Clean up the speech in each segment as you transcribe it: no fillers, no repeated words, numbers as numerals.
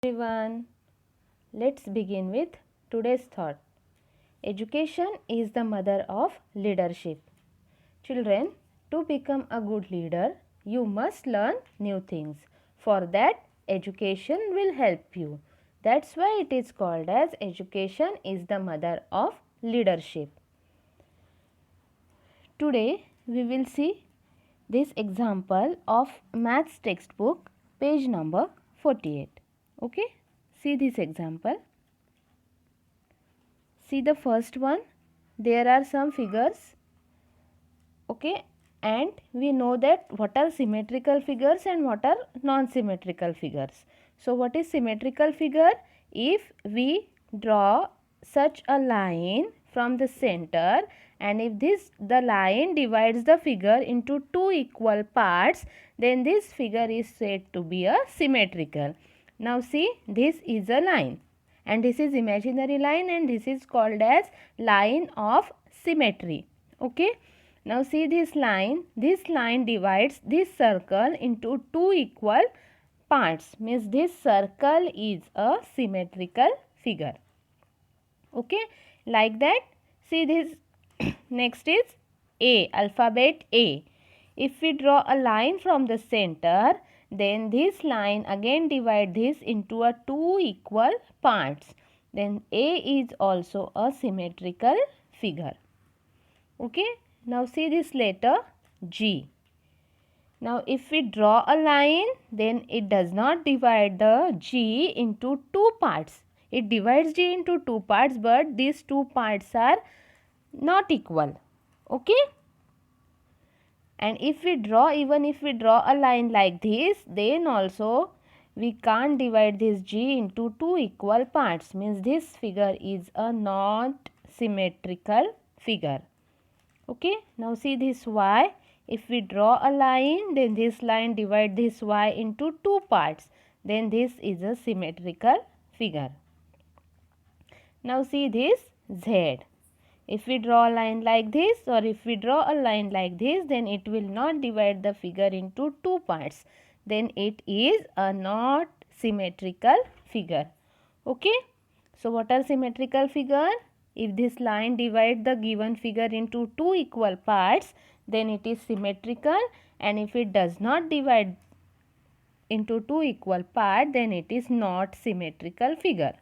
Everyone, let's begin with today's thought. Education is the mother of leadership. Children, to become a good leader, you must learn new things. For that, education will help you. That's why it is called as education is the mother of leadership. Today, we will see this example of maths textbook, page number 48. Okay, see this example. See the first one, there are some figures, okay, and we know that what are symmetrical figures and what are non-symmetrical figures. So what is symmetrical figure? If we draw such a line from the center and if the line divides the figure into two equal parts, then this figure is said to be a symmetrical. Now see, this is a line and this is imaginary line and this is called as line of symmetry. Okay, now see this line divides this circle into two equal parts, means this circle is a symmetrical figure. Okay, like that. See this next is A, alphabet A. If we draw a line from the center, then this line again divide this into a two equal parts. Then A is also a symmetrical figure. Okay, now see this letter G. Now if we draw a line, then it does not divide the G into two parts. It divides G into two parts, but these two parts are not equal. Okay, and if we draw, even if we draw a line like this, then also we can't divide this G into two equal parts, means this figure is a not symmetrical figure. Okay, now see this Y. If we draw a line, then this line divide this Y into two parts, then this is a symmetrical figure. Now see this Z. If we draw a line like this or if we draw a line like this, then it will not divide the figure into two parts. Then it is a not symmetrical figure. Okay. So what are symmetrical figure? If this line divides the given figure into two equal parts, then it is symmetrical, and if it does not divide into two equal parts, then it is not symmetrical figure.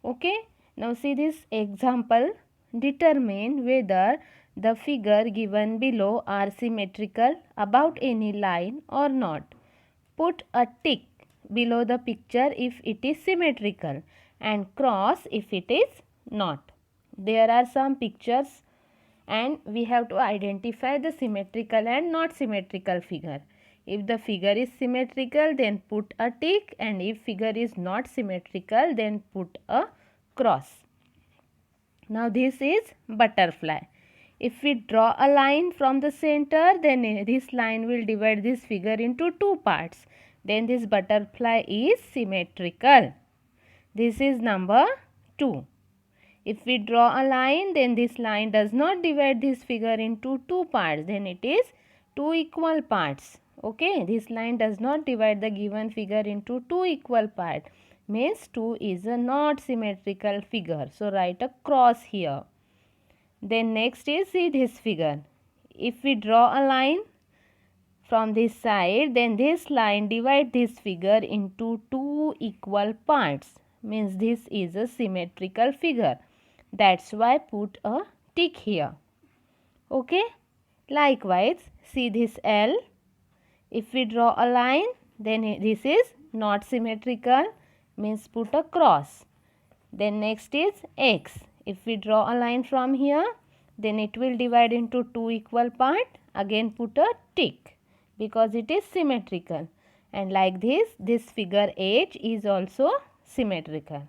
Okay. Now see this example. Determine whether the figure given below are symmetrical about any line or not. Put a tick below the picture if it is symmetrical and cross if it is not. There are some pictures and we have to identify the symmetrical and not symmetrical figure. If the figure is symmetrical, then put a tick, and if figure is not symmetrical, then put a cross. Now this is butterfly. If we draw a line from the center, then this line will divide this figure into two parts. Then this butterfly is symmetrical. This is number 2. If we draw a line, then this line does not divide this figure into two parts. Then it is two equal parts. Okay, this line does not divide the given figure into two equal parts. Means 2 is a not symmetrical figure. So write a cross here. Then next is, see this figure. If we draw a line from this side, then this line divide this figure into two equal parts. Means this is a symmetrical figure. That's why put a tick here. Okay. Likewise, see this L. If we draw a line, then this is not symmetrical, means put a cross. Then next is X. If we draw a line from here, then it will divide into two equal parts. Again put a tick because it is symmetrical. And like this figure H is also symmetrical.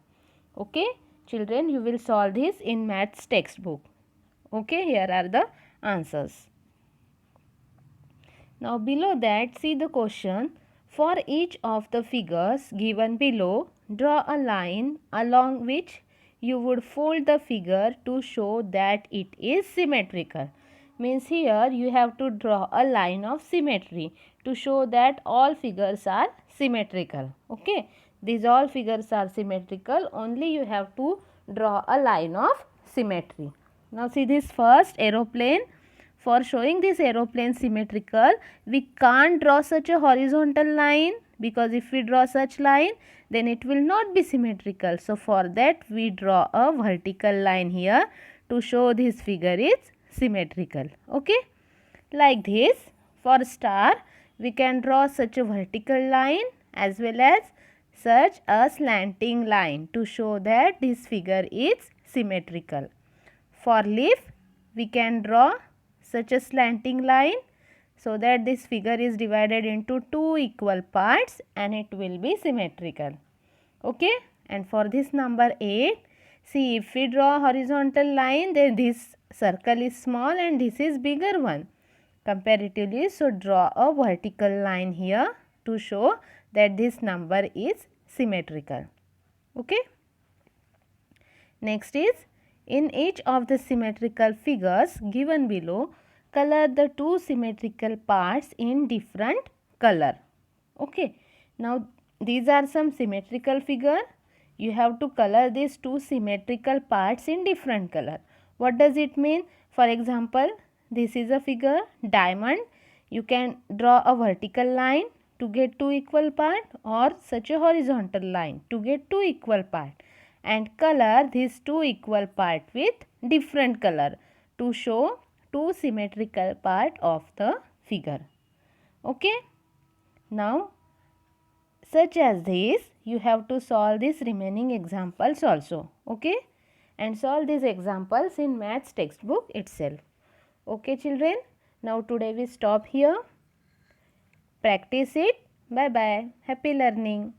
Okay. Children, you will solve this in maths textbook. Okay, here are the answers. Now below that, see the question. For each of the figures given below, draw a line along which you would fold the figure to show that it is symmetrical. Means here you have to draw a line of symmetry to show that all figures are symmetrical. Okay. These all figures are symmetrical, only you have to draw a line of symmetry. Now see this first aeroplane. For showing this aeroplane symmetrical, we can't draw such a horizontal line, because if we draw such line, then it will not be symmetrical. So for that we draw a vertical line here to show this figure is symmetrical. Okay, like this. For star, we can draw such a vertical line as well as such a slanting line to show that this figure is symmetrical. For leaf, we can draw such a slanting line so that this figure is divided into two equal parts and it will be symmetrical. Okay, and for this number 8, see, if we draw a horizontal line, then this circle is small and this is bigger one comparatively. So draw a vertical line here to show that this number is symmetrical. Okay. Next is, in each of the symmetrical figures given below, color the two symmetrical parts in different color. Okay. Now these are some symmetrical figure. You have to color these two symmetrical parts in different color. What does it mean? For example, this is a figure diamond. You can draw a vertical line to get two equal part, or such a horizontal line to get two equal part, and color these two equal part with different color to show two symmetrical part of the figure. Okay. Now such as this, you have to solve these remaining examples also. Okay, and solve these examples in maths textbook itself. Okay children, now today we stop here. Practice it. Bye bye. Happy learning.